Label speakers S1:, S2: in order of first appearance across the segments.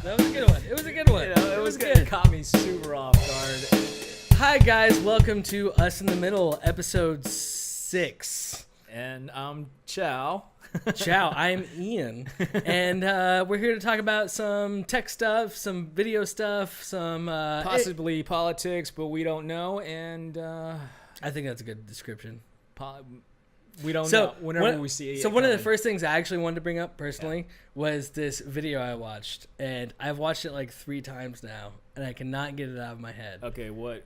S1: That was a good one. It was a good one.
S2: It was good. It caught me super off guard.
S1: Hi guys, welcome to Us in the Middle, episode 6.
S2: And I'm Chow.
S1: Ciao, I'm Ian, and we're here to talk about some tech stuff, some video stuff, some
S2: Possibly politics, but we don't know. And
S1: I think that's a good description.
S2: We don't know whenever we see it.
S1: So one of the first things I actually wanted to bring up personally was this video I watched, and I've watched it like 3 times now, and I cannot get it out of my head.
S2: Okay, what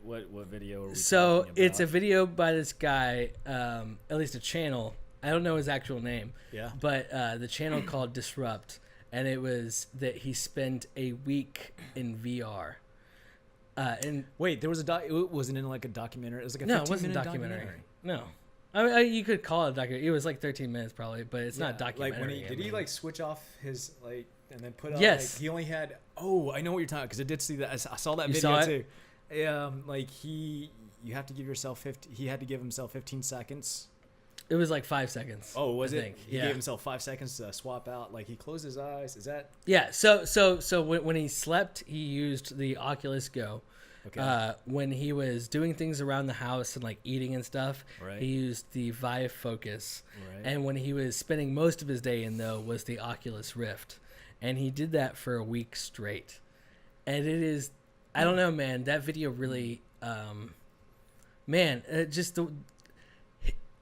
S2: video are we
S1: So
S2: talking about?
S1: it's a video by this guy, at least a channel. I don't know his actual name.
S2: Yeah.
S1: But the channel called Disrupt, and it was that he spent a week in VR. And
S2: wait, there was it wasn't in like a documentary. It was like a
S1: no,
S2: 15
S1: it wasn't a
S2: minute
S1: documentary. No. I mean, you could call it a documentary. It was like 13 minutes probably, but it's not a documentary.
S2: Like when did he like switch off his like and then put on?
S1: Yes.
S2: Like, he only had. Oh, I know what you're talking because I did see that. I saw that video
S1: saw
S2: too. Like you have to give yourself 50. He had to give himself 15 seconds.
S1: It was like 5 seconds.
S2: Oh, was
S1: I
S2: it?
S1: think.
S2: He
S1: Yeah.
S2: gave himself 5 seconds to swap out. Like he closed his eyes. Is that?
S1: Yeah. So when he slept, he used the Oculus Go.
S2: Okay.
S1: When he was doing things around the house and like eating and stuff,
S2: Right.
S1: he used the Vive Focus.
S2: Right.
S1: And when he was spending most of his day in, though, was the Oculus Rift. And he did that for a week straight. And it is, I don't know, man, that video really,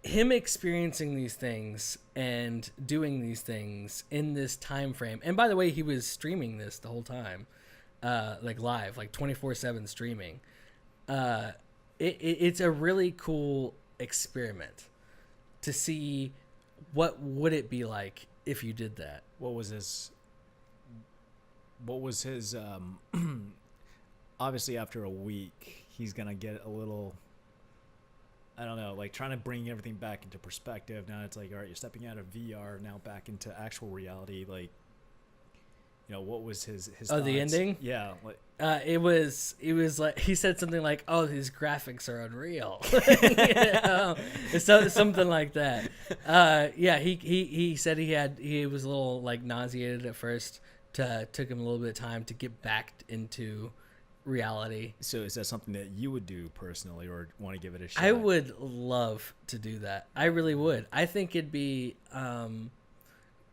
S1: him experiencing these things and doing these things in this time frame. And by the way, he was streaming this the whole time. Like live, like 24/7 streaming. It's a really cool experiment to see what would it be like if you did that.
S2: What was his obviously after a week he's gonna get a little, I don't know, like trying to bring everything back into perspective. Now it's like, all right, you're stepping out of VR now back into actual reality. Like, you know, what was his
S1: Oh, the
S2: thoughts?
S1: ending?
S2: Yeah. Like,
S1: It was like he said something like, "Oh, these graphics are unreal," so something like that. Yeah, he said he was a little like nauseated at first. Took him a little bit of time to get back into reality.
S2: so is that something that you would do personally or want to give it a shot?
S1: I would love to do that. I really would. I think it'd be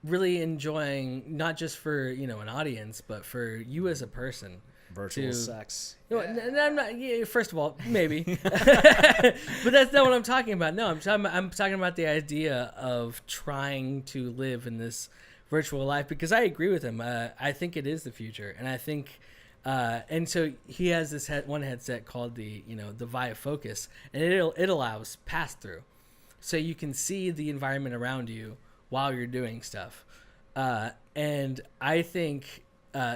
S1: really enjoying, not just for an audience, but for you as a person.
S2: Virtual sex.
S1: No, I'm not. Yeah, first of all, maybe, but that's not what I'm talking about. No, I'm talking about the idea of trying to live in this virtual life, because I agree with him. I think it is the future, and I think, and so he has this one headset called the Vive Focus, and it allows pass through, so you can see the environment around you while you're doing stuff, and I think.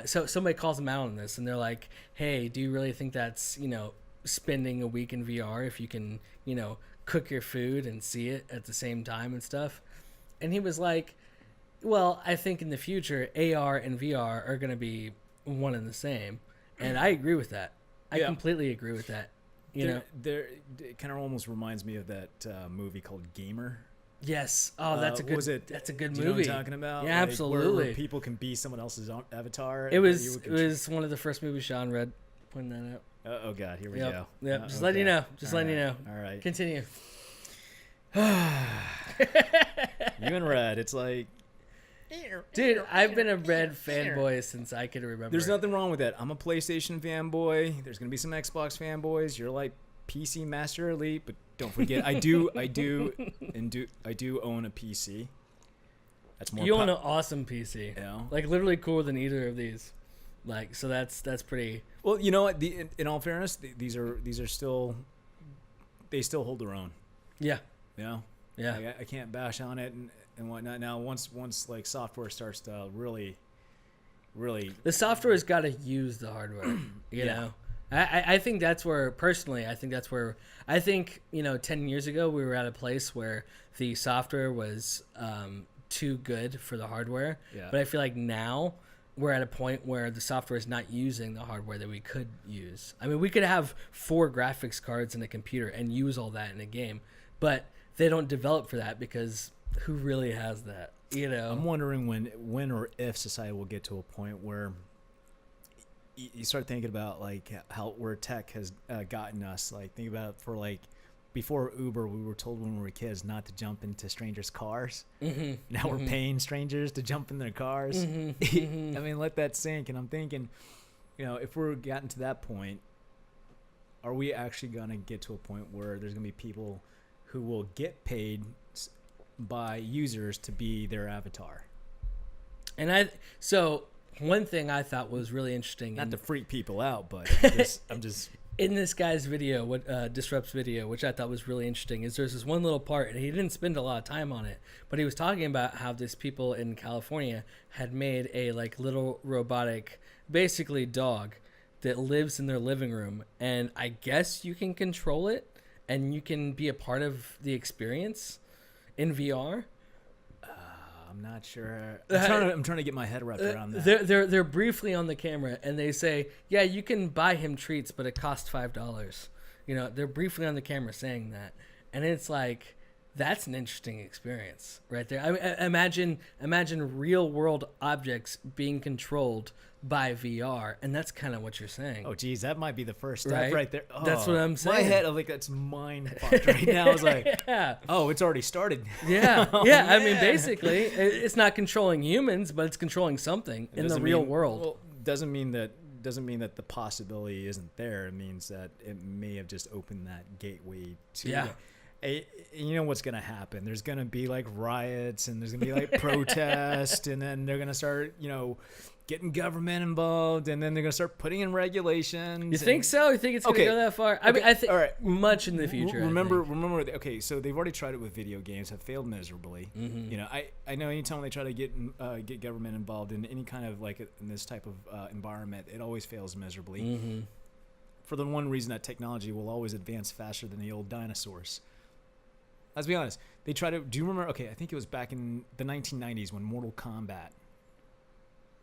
S1: So somebody calls them out on this, and they're like, "Hey, do you really think that's spending a week in VR if you can cook your food and see it at the same time and stuff?" And he was like, "Well, I think in the future AR and VR are going to be one and the same," and I agree with that. I completely agree with that.
S2: It kind of almost reminds me of that movie called Gamer.
S1: Yes. Oh, that's a good. That's a good
S2: do
S1: movie.
S2: You know what I'm talking about?
S1: Yeah,
S2: like,
S1: absolutely.
S2: where people can be someone else's avatar.
S1: It was one of the first movies Sean read. Pointing that out.
S2: Oh God, here we
S1: go.
S2: go.
S1: Yep. Just letting you know. Just letting you know.
S2: All right.
S1: Continue.
S2: You and Red, it's like,
S1: dude, I've been a Red fanboy since I could remember.
S2: There's nothing wrong with that. I'm a PlayStation fanboy. There's gonna be some Xbox fanboys. You're like PC Master Elite, but don't forget, I do own a PC. That's more.
S1: You own an awesome PC.
S2: Yeah.
S1: Like literally cooler than either of these. Like, so that's pretty.
S2: Well, you know what? In all fairness, these are still. They still hold their own.
S1: Yeah.
S2: You know?
S1: Yeah.
S2: Like, I can't bash on it and whatnot. Now, once like software starts to really.
S1: The software's got to use the hardware. You know. I think that's where, personally, I think 10 years ago we were at a place where the software was too good for the hardware.
S2: Yeah.
S1: But I feel like now we're at a point where the software is not using the hardware that we could use. I mean, we could have 4 graphics cards in a computer and use all that in a game, but they don't develop for that because who really has that? You know,
S2: I'm wondering when or if society will get to a point where you start thinking about like how where tech has gotten us. Like think about it for like before Uber, we were told when we were kids not to jump into strangers' cars.
S1: Mm-hmm.
S2: Now we're paying strangers to jump in their cars.
S1: Mm-hmm.
S2: I mean, let that sink. And I'm thinking, if we're gotten to that point, are we actually going to get to a point where there's going to be people who will get paid by users to be their avatar?
S1: And so one thing I thought was really interesting,
S2: Not to freak people out, but I'm just
S1: in this guy's video, what Disrupt's video, which I thought was really interesting, is there's this one little part, and he didn't spend a lot of time on it, but he was talking about how these people in California had made a like little robotic, basically dog, that lives in their living room, and I guess you can control it, and you can be a part of the experience in VR.
S2: I'm not sure. I'm trying to get my head wrapped around that.
S1: They're briefly on the camera, and they say, yeah, you can buy him treats, but it costs $5. They're briefly on the camera saying that, and it's like, that's an interesting experience right there. I mean, imagine real world objects being controlled by VR, and that's kind of what you're saying.
S2: Oh, geez, that might be the first step right there. Oh,
S1: that's what I'm saying.
S2: My head, I'm like, that's mind fucked right now. I was like, yeah. Oh, it's already started.
S1: Yeah,
S2: Oh,
S1: yeah. I
S2: man.
S1: mean, basically, it's not controlling humans, but it's controlling something in the real world.
S2: Well, doesn't mean that the possibility isn't there. It means that it may have just opened that gateway to.
S1: Yeah.
S2: You know what's going to happen? There's going to be like riots, and there's going to be like protests, and then they're going to start, getting government involved, and then they're going to start putting in regulations.
S1: You think so? You think it's going to go that far? I mean, I think much in the future.
S2: Remember, okay, so they've already tried it with video games, have failed miserably. Mm-hmm. I know anytime they try to get government involved in any kind of like in this type of environment, it always fails miserably.
S1: Mm-hmm.
S2: For the one reason that technology will always advance faster than the old dinosaurs. Let's be honest. They try to. Do you remember? Okay, I think it was back in the 1990s when Mortal Kombat.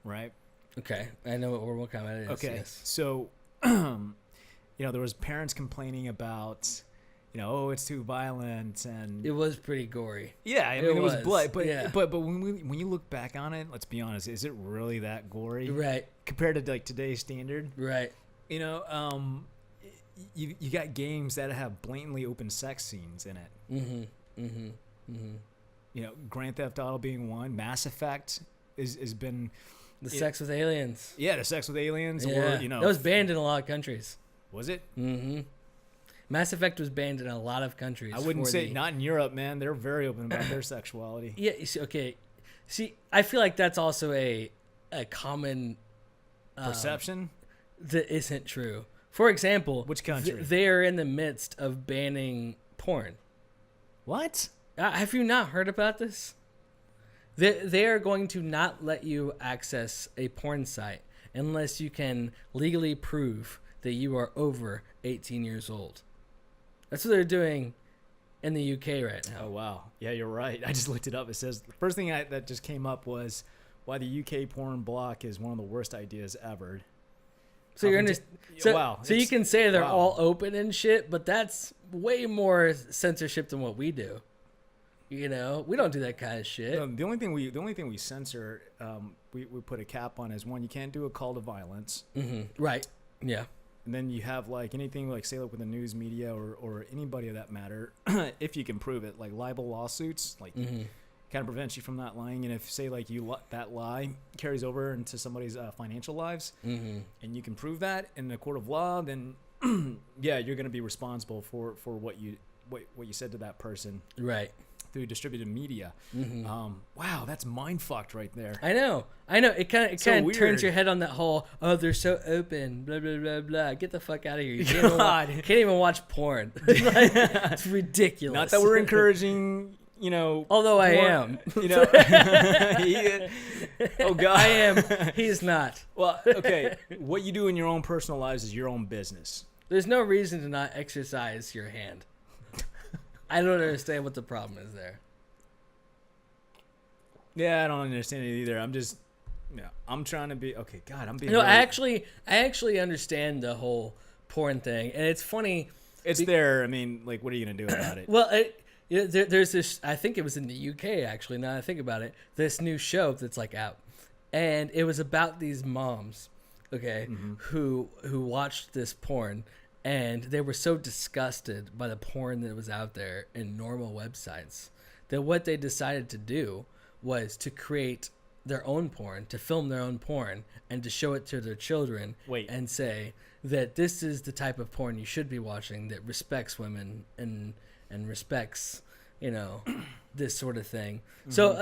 S2: Right.
S1: Okay, I know what Mortal Kombat is.
S2: Okay,
S1: yes.
S2: So, there was parents complaining about, oh, it's too violent, and
S1: it was pretty gory.
S2: Yeah, I mean, it was blood, but
S1: yeah.
S2: but when you look back on it, let's be honest, is it really that gory?
S1: Right.
S2: Compared to like today's standard.
S1: Right.
S2: You got games that have blatantly open sex scenes in it.
S1: Mm-hmm. Mm-hmm. Mm-hmm.
S2: Grand Theft Auto being one. Mass Effect has been.
S1: The sex with aliens.
S2: Yeah, the sex with aliens.
S1: Yeah.
S2: Or,
S1: that was banned in a lot of countries.
S2: Was it?
S1: Mm-hmm. Mass Effect was banned in a lot of countries.
S2: I wouldn't say not in Europe, man. They're very open about their sexuality.
S1: Yeah. Okay. See, I feel like that's also a common
S2: perception
S1: that isn't true. For example,
S2: which country?
S1: They are in the midst of banning porn.
S2: What?
S1: Have you not heard about this? They are going to not let you access a porn site unless you can legally prove that you are over 18 years old. That's what they're doing in the UK right now.
S2: Oh, wow. Yeah, you're right. I just looked it up. It says the first thing that just came up was why the UK porn block is one of the worst ideas ever.
S1: So So you can say they're all open and shit, but that's way more censorship than what we do. We don't do that kind of shit.
S2: No, the only thing we censor, we put a cap on is one, you can't do a call to violence.
S1: Mm-hmm. Right. Yeah.
S2: And then you have like anything like say like with the news media or anybody of that matter, if you can prove it, like libel lawsuits, like kind of prevents you from not lying. And if say like that lie carries over into somebody's financial lives, and you can prove that in the court of law, then yeah, you're going to be responsible for what you said to that person.
S1: Right.
S2: Through distributed media. Wow, that's mind fucked right there.
S1: I know. It kind of
S2: so
S1: turns your head on that whole, oh, they're so open, blah blah blah blah. Get the fuck out of here! You can't even watch porn. It's ridiculous.
S2: Not that we're encouraging,
S1: Although I am.
S2: Oh God,
S1: I am. He's not.
S2: Well, okay. What you do in your own personal lives is your own business.
S1: There's no reason to not exercise your hand. I don't understand what the problem is there.
S2: Yeah, I don't understand it either. I'm trying to be okay. God, I'm being.
S1: No, I actually understand the whole porn thing, and it's funny.
S2: It's there. I mean, like, what are you gonna do about it?
S1: Well, there's this. I think it was in the UK actually. Now that I think about it, this new show that's like out, and it was about these moms, okay, who watched this porn, and they were so disgusted by the porn that was out there in normal websites that what they decided to do was to create their own porn, to film their own porn, and to show it to their children.
S2: Wait.
S1: And say that this is the type of porn you should be watching that respects women and respects, this sort of thing. So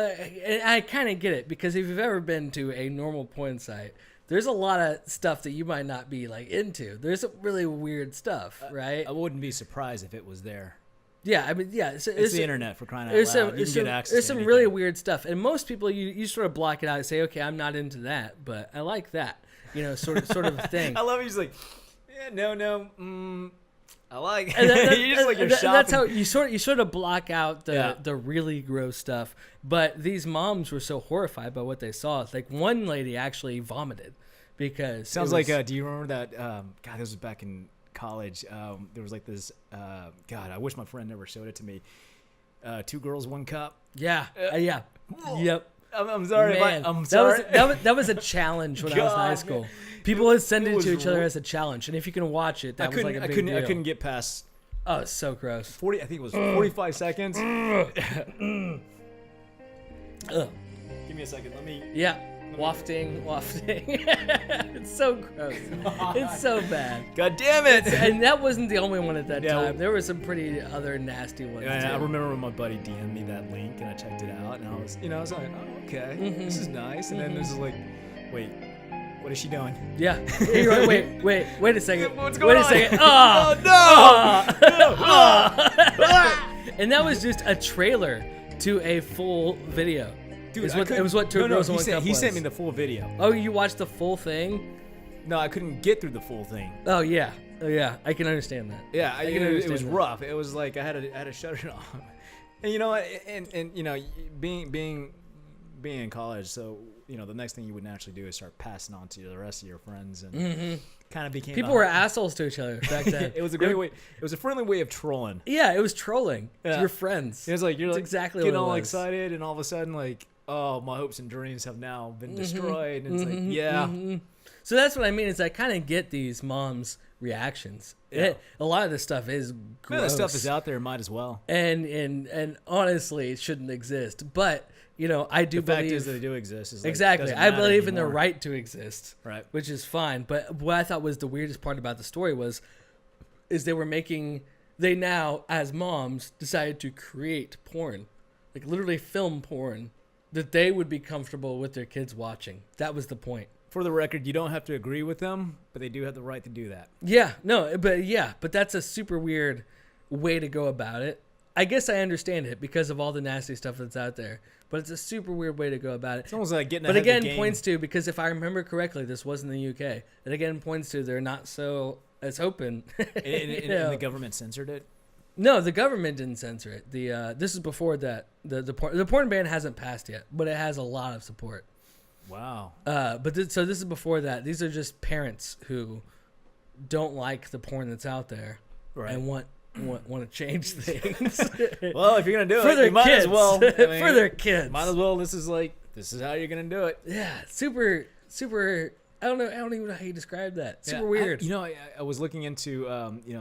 S1: I kind of get it, because if you've ever been to a normal porn site, there's a lot of stuff that you might not be like into. There's some really weird stuff, right?
S2: I wouldn't be surprised if it was there.
S1: Yeah, I mean, yeah.
S2: It's the internet, for crying out loud. You can get access
S1: there's
S2: to
S1: some really
S2: anything.
S1: weird stuff, and most people you sort of block it out and say, okay, I'm not into that, but I like that, sort of thing.
S2: I love it. He's like, yeah, no, I like.
S1: And
S2: You just like you're shopping.
S1: that's how you sort of block out the really gross stuff. But these moms were so horrified by what they saw. Like, one lady actually vomited because
S2: Sounds like. Do you remember that? God, this was back in college. There was like this. God, I wish my friend never showed it to me. 2 girls, 1 cup.
S1: yeah. Yep.
S2: I'm sorry.
S1: Man,
S2: I'm sorry.
S1: That was a challenge when I was in high school. People would send it to each other as a challenge, and if you can watch it, that was like a big deal.
S2: I couldn't get past
S1: Oh, it's so gross.
S2: 40. I think it was 45 seconds.
S1: Ugh.
S2: Give me a second. Let me.
S1: Yeah, wafting. It's so gross. It's so bad.
S2: God damn it!
S1: And that wasn't the only one at that
S2: Yeah,
S1: time. There were some pretty other nasty ones.
S2: And I
S1: too.
S2: remember when my buddy DM'd me that link, and I checked it out, and I was like, oh, okay, this is nice. And then this is like, wait, what is she doing?
S1: Yeah. You're like, wait a second.
S2: What's going on?
S1: Wait a second.
S2: Oh, no!
S1: And that was just a trailer to a full video.
S2: Dude,
S1: it was what 2 girls and 1 cup
S2: he
S1: was.
S2: sent me the full video.
S1: Oh, you watched the full thing?
S2: No, I couldn't get through the full thing.
S1: Oh yeah. I can understand that.
S2: Yeah,
S1: I can
S2: it
S1: understand
S2: was
S1: that.
S2: rough. It was like I had to shut it off. And you know what? And being in college, so the next thing you would naturally do is start passing on to the rest of your friends, and kind of became
S1: People were assholes to each other back then.
S2: It was a great way. It was a friendly way of trolling.
S1: Yeah, it was trolling.
S2: Yeah.
S1: Your friends.
S2: It was like
S1: That's exactly
S2: getting
S1: what it
S2: all
S1: was.
S2: excited, and all of a sudden like, oh, my hopes and dreams have now been destroyed. And it's like, yeah.
S1: So that's what I mean. Is I kind of get these moms' reactions.
S2: Yeah.
S1: A lot of this stuff is gross.
S2: That stuff is out there. Might as well.
S1: And honestly, it shouldn't exist. But I do
S2: The fact
S1: believe
S2: is that they do exist. Is like,
S1: exactly.
S2: doesn't
S1: I
S2: matter
S1: believe in their
S2: anymore.
S1: right to exist.
S2: Right.
S1: Which is fine. But what I thought was the weirdest part about the story is they now, as moms, decided to create porn, like literally film porn that they would be comfortable with their kids watching. That was the point.
S2: For the record, you don't have to agree with them, but they do have the right to do that.
S1: But that's a super weird way to go about it. I guess I understand it because of all the nasty stuff that's out there, but it's a super weird way to go about it.
S2: It's almost like getting.
S1: But
S2: ahead of
S1: again,
S2: the game.
S1: points to, because if I remember correctly, this was in the UK. It again points to they're not so as open.
S2: And the government censored it.
S1: No, the government didn't censor it. This is before that. The porn ban hasn't passed yet, but it has a lot of support.
S2: Wow.
S1: So this is before that. These are just parents who don't like the porn that's out there,
S2: Right.
S1: and want to change things.
S2: Well, if you're gonna do
S1: For
S2: it,
S1: their
S2: you might
S1: kids.
S2: as well.
S1: For their kids.
S2: Might as well. This is how you're gonna do it.
S1: Yeah, super. I don't even know how you describe that. Super weird.
S2: I was looking into,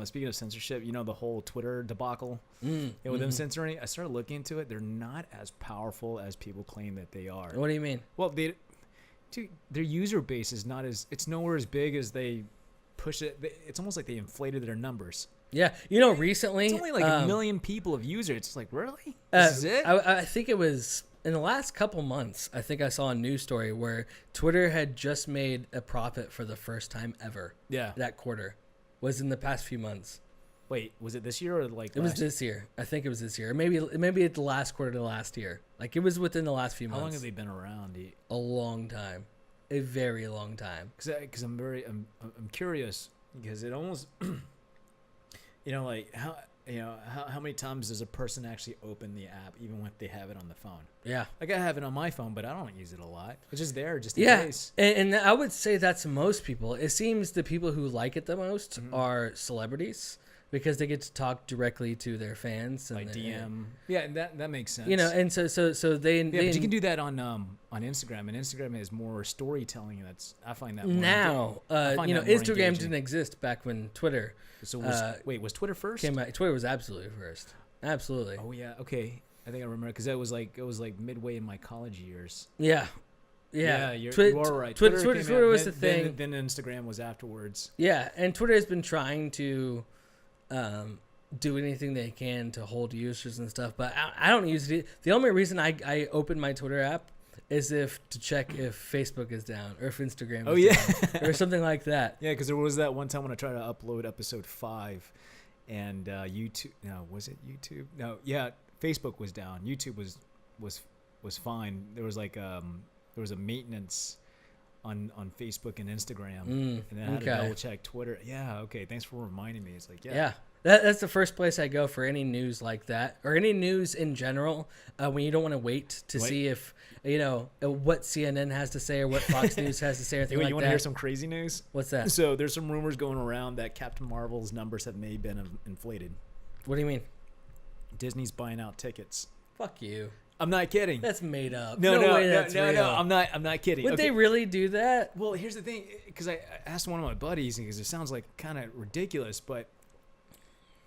S2: speaking of censorship, the whole Twitter debacle, with them censoring. I started looking into it. They're not as powerful as people claim that they are.
S1: What do you mean?
S2: Well, their user base is not as. It's nowhere as big as they push it. It's almost like they inflated their numbers.
S1: Yeah, recently
S2: It's only like a million people of users. It's like, really? This is it?
S1: I think it was in the last couple months. I think I saw a news story where Twitter had just made a profit for the first time ever.
S2: Yeah.
S1: That quarter was in the past few months.
S2: Wait, was it this year or like?
S1: It was this year. I think it was this year. Or maybe at the last quarter of last year. Like it was within the last few months.
S2: How long have they been around?
S1: A long time, a very long time.
S2: Because I'm curious because it almost. How many times does a person actually open the app even when they have it on the phone?
S1: Yeah.
S2: Like I have it on my phone, but I don't use it a lot. It's just there just in
S1: Yeah.
S2: case.
S1: And I would say that's most people. It seems the people who like it the most are celebrities. because they get to talk directly to their fans and
S2: Like DM. Yeah, that makes sense.
S1: You know, and so they
S2: yeah, but you can do that on Instagram, and Instagram is more storytelling. I find that more
S1: now. You know, Instagram
S2: engaging.
S1: didn't exist back when Twitter.
S2: So was Twitter first?
S1: Came out. Twitter was absolutely first. Absolutely.
S2: Oh yeah. Okay. I think I remember because it was like midway in my college years.
S1: Yeah.
S2: You are right.
S1: Twitter was the thing.
S2: Then Instagram was afterwards.
S1: Yeah, and Twitter has been trying to do anything they can to hold users and stuff, but I don't use it. The only reason I open my Twitter app is to check if Facebook is down or if Instagram is down or something like that.
S2: Yeah, because there was that one time when I tried to upload episode 5 and YouTube. No, was it YouTube? No, yeah, Facebook was down. YouTube was fine. There was like there was a maintenance on Facebook and Instagram, and then I had to double check Twitter. Yeah, okay. Thanks for reminding me. It's like
S1: yeah. That's the first place I go for any news like that, or any news in general, when you don't want to wait to see if, you know, what CNN has to say or what Fox News has to say or anything like that.
S2: You want to hear some crazy news?
S1: What's that?
S2: So there's some rumors going around that Captain Marvel's numbers have maybe been inflated.
S1: What do you mean?
S2: Disney's buying out tickets.
S1: Fuck you.
S2: I'm not kidding.
S1: That's made up.
S2: No,
S1: way that's real.
S2: I'm not kidding.
S1: Would they really do that?
S2: Well, here's the thing, because I asked one of my buddies, because it sounds like kind of ridiculous, but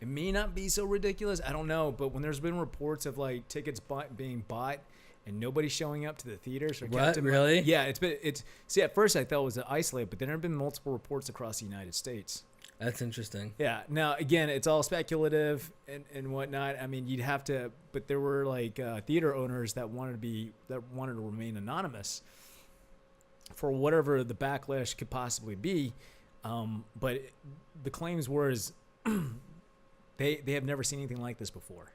S2: it may not be so ridiculous. I don't know. But when there's been reports of like tickets being bought and nobody showing up to the theaters for
S1: Captain really?
S2: Yeah, it's. See, at first I thought it was isolated, but then there have been multiple reports across the United States.
S1: That's interesting.
S2: Yeah. Now, again, it's all speculative and whatnot. I mean, you'd have to, but there were like theater owners that wanted to remain anonymous for whatever the backlash could possibly be. But the claims were is they have never seen anything like this before.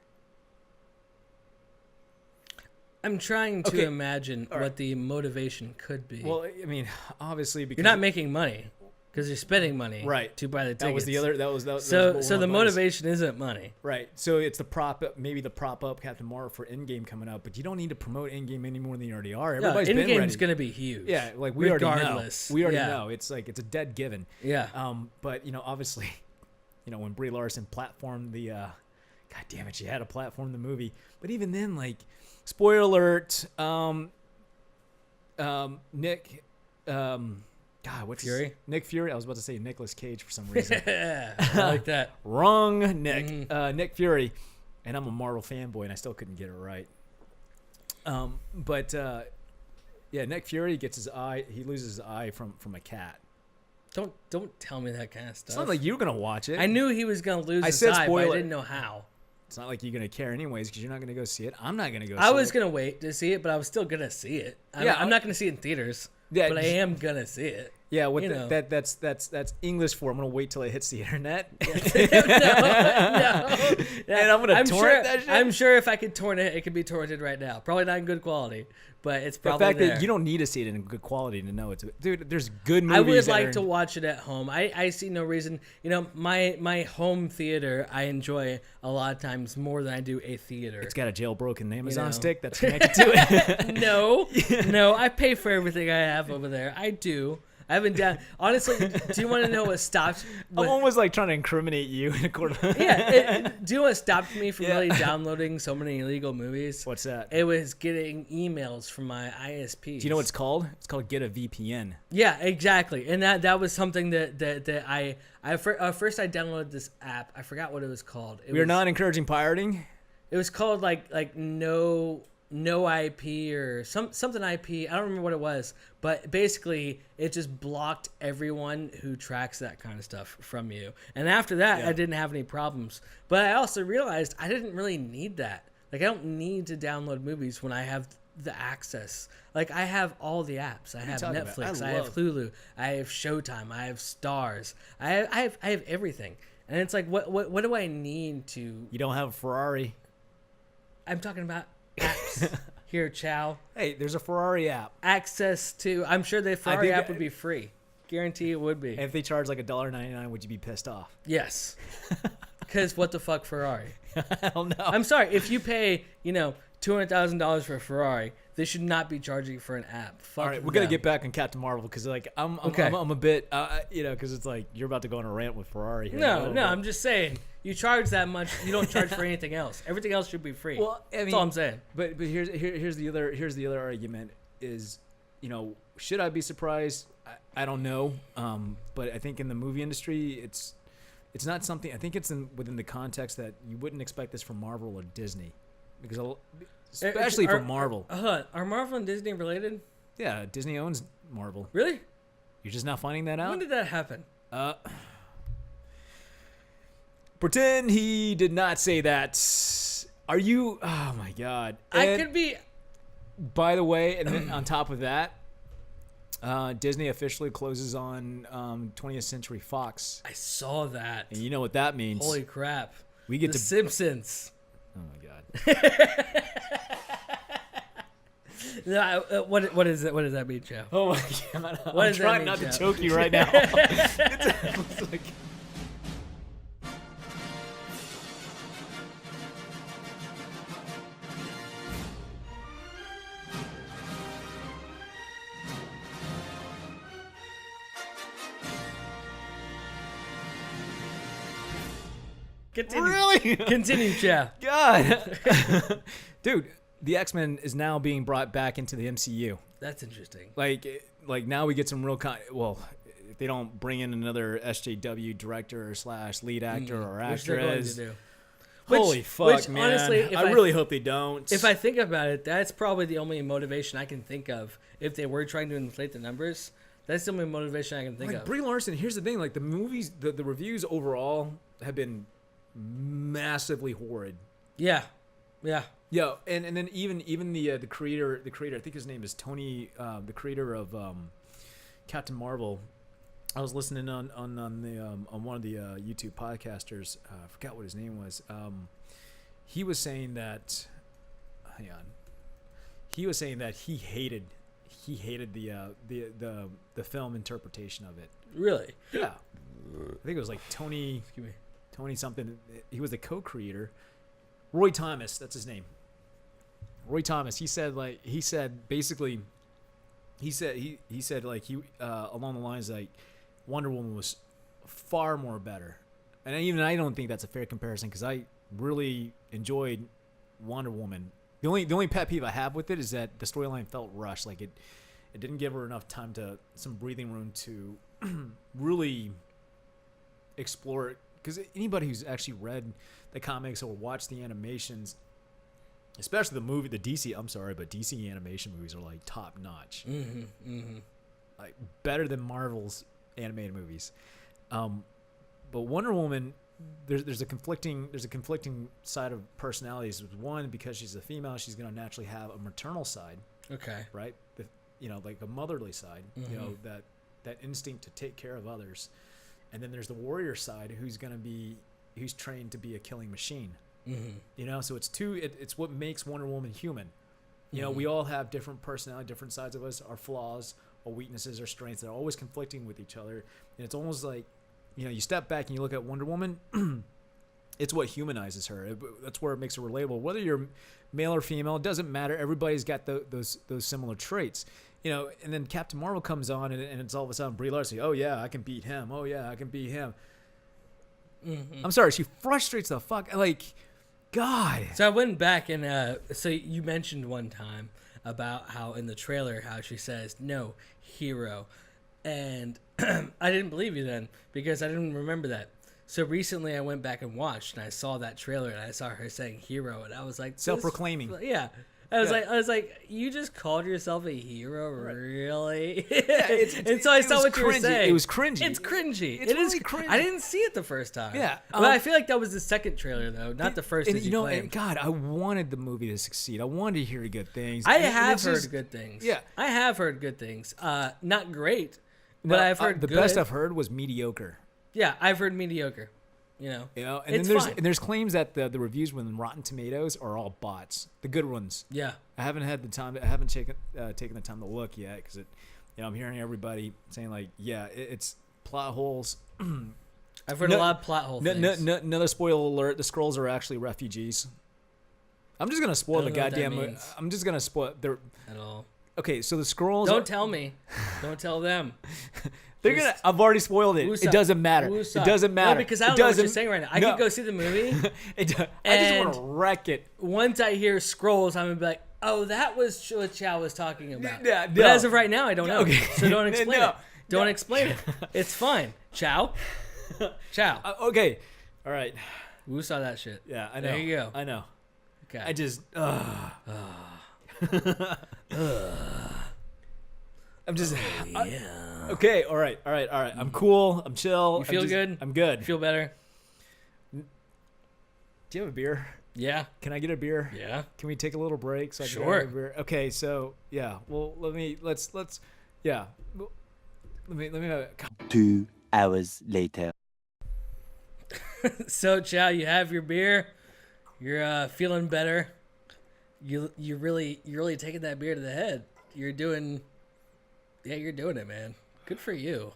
S1: I'm trying to imagine what the motivation could be.
S2: Well, I mean, obviously, because
S1: you're not making money. Because you're spending money,
S2: right,
S1: to buy the tickets.
S2: That was the other. That was
S1: so the motivation isn't money,
S2: right? So it's the prop up Captain Marvel for Endgame coming up, but you don't need to promote Endgame any more than you already are. Everybody's been ready.
S1: Endgame's gonna be huge.
S2: Yeah, like we already know. We already know. It's like it's a dead given.
S1: Yeah.
S2: But you know, obviously, you know, when Brie Larson platformed the, God damn it, she had to platform the movie. But even then, like, spoiler alert, Nick. God, what's
S1: Fury?
S2: Nick Fury. I was about to say Nicolas Cage for some reason.
S1: I like that.
S2: Wrong, Nick. Mm-hmm. Nick Fury, and I'm a Marvel fanboy, and I still couldn't get it right. Yeah, Nick Fury gets his eye. He loses his eye from a cat.
S1: Don't tell me that kind of stuff.
S2: It's not like you were gonna watch it.
S1: I knew he was gonna lose his eye, but I didn't know how.
S2: It's not like you're gonna care anyways because you're not gonna go see it. I'm not gonna go.
S1: I was gonna wait to see it, but I was still gonna see it. I'm not gonna see it in theaters. Yeah, but I am gonna see it.
S2: Yeah, that's English for I'm gonna wait till it hits the internet.
S1: No. And I'm gonna torrent that shit. I'm sure if I could torrent it, it could be torrented right now. Probably not in good quality, but it's probably
S2: the fact
S1: there.
S2: That you don't need to see it in good quality to know it's. Dude, there's good movies.
S1: I would like to watch it at home. I see no reason. You know, my home theater I enjoy a lot of times more than I do a theater.
S2: It's got a jailbroken Amazon stick that's connected to it.
S1: No, I pay for everything I have over there. I do. I haven't done. Honestly, do you want to know what stopped?
S2: I'm almost like trying to incriminate you in a court.
S1: Do you know what stopped me from really downloading so many illegal movies?
S2: What's that?
S1: It was getting emails from my ISPs.
S2: Do you know what it's called? It's called Get a VPN.
S1: Yeah, exactly. And that was something that I first I downloaded this app. I forgot what it was called.
S2: We are not encouraging pirating.
S1: It was called like no IP or something IP. I don't remember what it was, but basically it just blocked everyone who tracks that kind of stuff from you. And after that, I didn't have any problems. But I also realized I didn't really need that. Like I don't need to download movies when I have the access. Like I have all the apps. I have Netflix. I have Hulu. I have Showtime. I have Stars. I have everything. And it's like what do I need to?
S2: You don't have a Ferrari.
S1: I'm talking about apps here, Chow.
S2: Hey, there's a Ferrari app.
S1: Access to. I'm sure the Ferrari app would be free. Guarantee it would be.
S2: And if they charge like $1.99, would you be pissed off?
S1: Yes. Because what the fuck, Ferrari?
S2: I don't know.
S1: I'm sorry. If you pay, $200,000 for a Ferrari, they should not be charging for an app. Fuck.
S2: All right, we're gonna get back on Captain Marvel because like I'm a bit, because it's like you're about to go on a rant with Ferrari here.
S1: No, I'm just saying. You charge that much, you don't charge for anything else. Everything else should be free.
S2: Well, I mean,
S1: that's all I'm saying.
S2: But here's the other argument is, should I be surprised? I don't know. But I think in the movie industry, it's not something. I think it's within the context that you wouldn't expect this from Marvel or Disney, because especially from Marvel.
S1: Are Marvel and Disney related?
S2: Yeah, Disney owns Marvel.
S1: Really?
S2: You're just not finding that out?
S1: When did that happen?
S2: Pretend he did not say that. Are you? Oh my God!
S1: I could be.
S2: By the way, and then on top of that, Disney officially closes on 20th Century Fox.
S1: I saw that.
S2: And you know what that means?
S1: Holy crap!
S2: We get
S1: The Simpsons.
S2: Oh my God!
S1: No, what is it? What does that mean, Joe?
S2: Oh my God!
S1: I'm
S2: trying not to choke you right now. It's like,
S1: Continue.
S2: really?
S1: Continue, Joe.
S2: God, dude, the X-Men is now being brought back into the MCU.
S1: That's interesting.
S2: Like now we get some real well, if they don't bring in another SJW director / lead actor or
S1: Which they're going
S2: actress.
S1: to do.
S2: Holy fuck, man!
S1: Honestly,
S2: I really hope they don't.
S1: If I think about it, that's probably the only motivation I can think of. If they were trying to inflate the numbers, that's the only motivation I can think of.
S2: Brie Larson, here's the thing: like the movies, the reviews overall have been massively horrid.
S1: Yeah.
S2: Yeah, and then even the creator, I think his name is Tony, the creator of Captain Marvel. I was listening on one of the YouTube podcasters. I forgot what his name was. He was saying that. Hang on. He was saying that he hated the film interpretation of it.
S1: Really?
S2: Yeah. I think it was like Tony something. He was the co-creator. Roy Thomas, that's his name. Roy Thomas. He said along the lines like Wonder Woman was far more better, and I don't think that's a fair comparison because I really enjoyed Wonder Woman. The only pet peeve I have with it is that the storyline felt rushed. Like it didn't give her enough time some breathing room to really explore it. Because anybody who's actually read the comics or watched the animations, especially the DC animation movies are like top notch, like better than Marvel's animated movies. But Wonder Woman, there's a conflicting side of personalities. One, because she's a female, she's going to naturally have a maternal side.
S1: Okay.
S2: Right. Like a motherly side. That instinct to take care of others. And then there's the warrior side who's trained to be a killing machine. So it's what makes Wonder Woman human. We all have different personality, different sides of us, our flaws, our weaknesses, our strengths. They're always conflicting with each other. And it's almost like, you step back and you look at Wonder Woman, it's what humanizes her. That's where it makes her relatable. Whether you're male or female, it doesn't matter. Everybody's got those similar traits. And then Captain Marvel comes on, and it's all of a sudden Brie Larson. Oh yeah, I can beat him. Oh yeah, I can beat him. I'm sorry, she frustrates the fuck. God.
S1: So I went back and so you mentioned one time about how in the trailer how she says no hero, and I didn't believe you then because I didn't remember that. So recently I went back and watched, and I saw that trailer, and I saw her saying hero, and I was like,
S2: self-proclaiming.
S1: Yeah. I was like, you just called yourself a hero, really?
S2: Yeah,
S1: and so I saw what you were
S2: cringy.
S1: saying.
S2: It was cringy.
S1: It's cringy.
S2: It's really
S1: cringy.
S2: cringy.
S1: I didn't see it the first time.
S2: Yeah,
S1: but I feel like that was the second trailer, though, not the first.
S2: And
S1: as you claimed.
S2: and God, I wanted the movie to succeed. I wanted to hear good things.
S1: I have heard good things.
S2: Yeah,
S1: I have heard good things. Not great, but I've heard
S2: the
S1: good.
S2: best I've heard was mediocre.
S1: Yeah, I've heard mediocre. And
S2: then there's claims that the reviews within Rotten Tomatoes are all bots, the good ones.
S1: Yeah,
S2: I haven't had the time. I haven't taken the time to look yet because I'm hearing everybody saying like, yeah, it's plot holes.
S1: I've heard a lot of plot hole things.
S2: Another spoiler alert: the Skrulls are actually refugees. I'm just gonna spoil the goddamn. I'm just gonna spoil.
S1: At all.
S2: okay, so the scrolls.
S1: Don't tell me. Don't tell them.
S2: They're gonna. I've already spoiled it. It doesn't matter. It doesn't matter.
S1: No, because I don't know what you're saying right now. I could go see the movie.
S2: I just want to wreck it.
S1: Once I hear scrolls, I'm gonna be like, "Oh, that was what Chow was talking about."
S2: Yeah,
S1: But as of right now, I don't know.
S2: Okay.
S1: So don't explain it. Don't explain it. It's fine. Chow. Chow.
S2: Okay. All right.
S1: Who saw that shit?
S2: Yeah, I know.
S1: There you go.
S2: I know.
S1: Okay.
S2: I just. I'm just.
S1: Yeah.
S2: Okay. All right. I'm cool. I'm chill.
S1: You feel good?
S2: I'm good.
S1: You feel better?
S2: Do you have a beer?
S1: Yeah.
S2: Can I get a beer?
S1: Yeah.
S2: Can we take a little break so I can
S1: Sure.
S2: have a beer? Okay. So yeah. Well, let's yeah. Let me.
S3: 2 hours later.
S1: So Chow, you have your beer. You're feeling better. You're really taking that beer to the head. You're doing it, man. Good for you.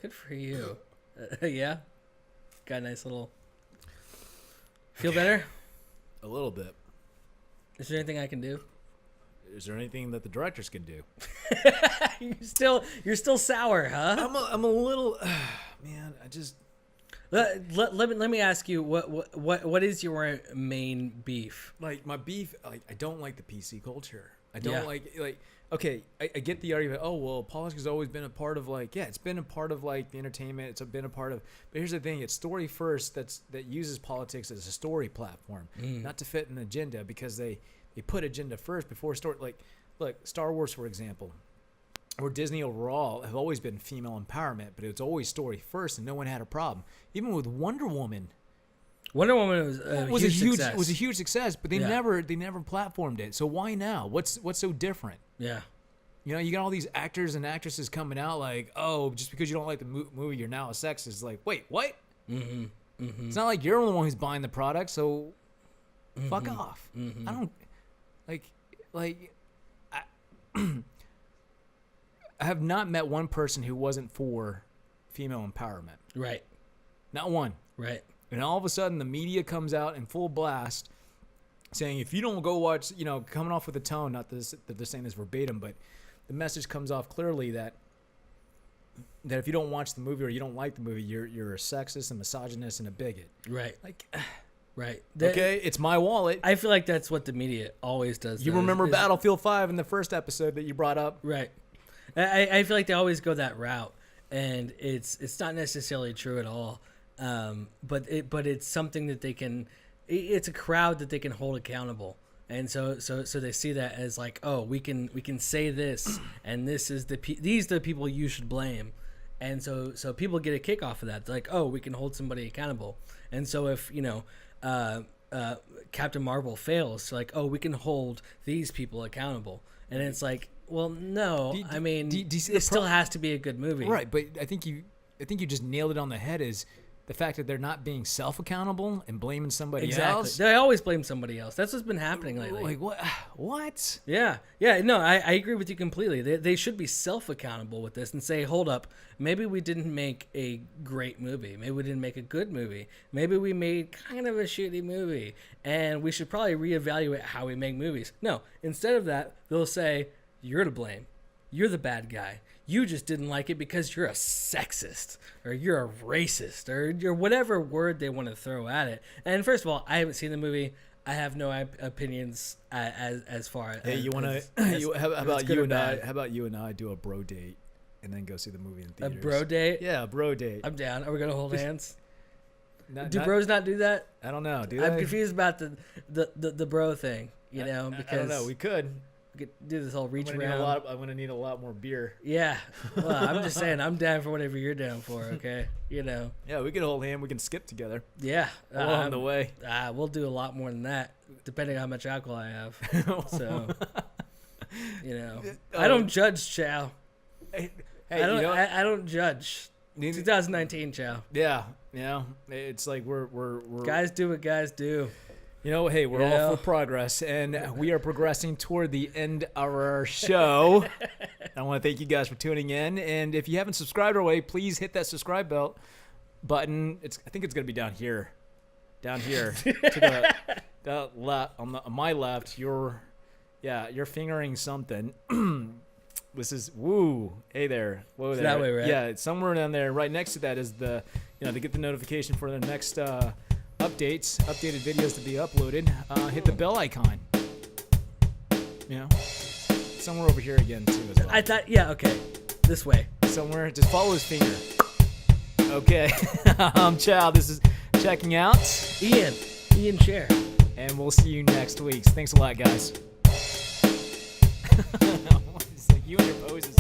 S1: Good for you. Yeah. Got a nice little. Feel better?
S2: A little bit.
S1: Is there anything I can do?
S2: Is there anything that the directors can do?
S1: You're still sour, huh?
S2: I'm a little. Man, I just.
S1: Let me ask you what is your main beef?
S2: Like my beef, like I don't like the PC culture. I don't
S1: Yeah.
S2: like. Okay, I get the argument. Oh well, politics has always been a part of it's been a part of the entertainment. It's been a part of. But here's the thing: it's story first. That uses politics as a story platform, not to fit an agenda because they put agenda first before story. Look, Star Wars for example, or Disney overall have always been female empowerment, but it's always story first, and no one had a problem. Even with Wonder Woman.
S1: Wonder Woman was a huge success.
S2: Was a huge success, but they
S1: Yeah.
S2: never platformed it. So why now? What's so different?
S1: Yeah.
S2: You know, you got all these actors and actresses coming out like, oh, just because you don't like the movie, you're now a sexist. Like, wait, what? Mm-hmm. Mm-hmm. It's not like you're the one who's buying the product, so fuck off. Mm-hmm. I don't I have not met one person who wasn't for female empowerment.
S1: Right.
S2: Not one.
S1: Right.
S2: And all of a sudden, the media comes out in full blast saying, if you don't go watch, coming off with a tone, not that they're saying this verbatim, but the message comes off clearly that if you don't watch the movie or you don't like the movie, you're a sexist, a misogynist, and a bigot.
S1: Right.
S2: Like,
S1: right.
S2: Okay, it's my wallet.
S1: I feel like that's what the media always does.
S2: You remember Battlefield 5 in the first episode that you brought up?
S1: Right. I feel like they always go that route, and it's not necessarily true at all. But it's something that they can. It's a crowd that they can hold accountable, and so they see that as like, oh, we can say this, and these are the people you should blame, and so people get a kick off of that. They're like, oh, we can hold somebody accountable, and so if Captain Marvel fails, so like, oh, we can hold these people accountable, and it's like, well, no, it still has to be a good movie,
S2: right? But I think you just nailed it on the head. Is the fact that they're not being self-accountable and blaming somebody else.
S1: They always blame somebody else. That's what's been happening lately.
S2: Like what? What?
S1: Yeah. No, I agree with you completely. They should be self-accountable with this and say, hold up, maybe we didn't make a great movie. Maybe we didn't make a good movie. Maybe we made kind of a shitty movie, and we should probably reevaluate how we make movies. No, instead of that, they'll say, you're to blame. You're the bad guy. You just didn't like it because you're a sexist or you're a racist or you're whatever word they want to throw at it. And first of all, I haven't seen the movie. I have no opinions as far as.
S2: Hey, you want to? How about you and I? How about you and I do a bro date and then go see the movie in theaters?
S1: A bro date?
S2: Yeah, a bro date.
S1: I'm down. Are we gonna hold hands?
S2: Do
S1: bros not do that?
S2: I don't know.
S1: I'm confused about the bro thing. Because
S2: I don't know. We could.
S1: We could do this whole reach
S2: I'm gonna need a lot more beer.
S1: Yeah. Well, I'm just saying, I'm down for whatever you're down for. Okay. Yeah,
S2: we can hold hands. We can skip together.
S1: Yeah.
S2: Along the way.
S1: We'll do a lot more than that, depending on how much alcohol I have. So, I don't judge, Chow.
S2: Hey,
S1: I don't judge. 2019, Chow.
S2: Yeah. It's like we're
S1: guys do what guys do.
S2: Hey, we're all for progress, and we are progressing toward the end of our show. I want to thank you guys for tuning in, and if you haven't subscribed already, please hit that subscribe button. I think it's going to be down here, to the left, on my left. Yeah, you're fingering something. This is woo. Hey there. Whoa there.
S1: That way, right?
S2: Yeah, it's somewhere down there. Right next to that is the, to get the notification for the next updated videos to be uploaded. Hit the bell icon. Somewhere over here again too as well.
S1: I thought, okay, this way.
S2: Somewhere, just follow his finger. Okay, I'm Chow. This is checking out
S1: Ian Share.
S2: and we'll see you next week. Thanks a lot, guys. It's like you and your poses.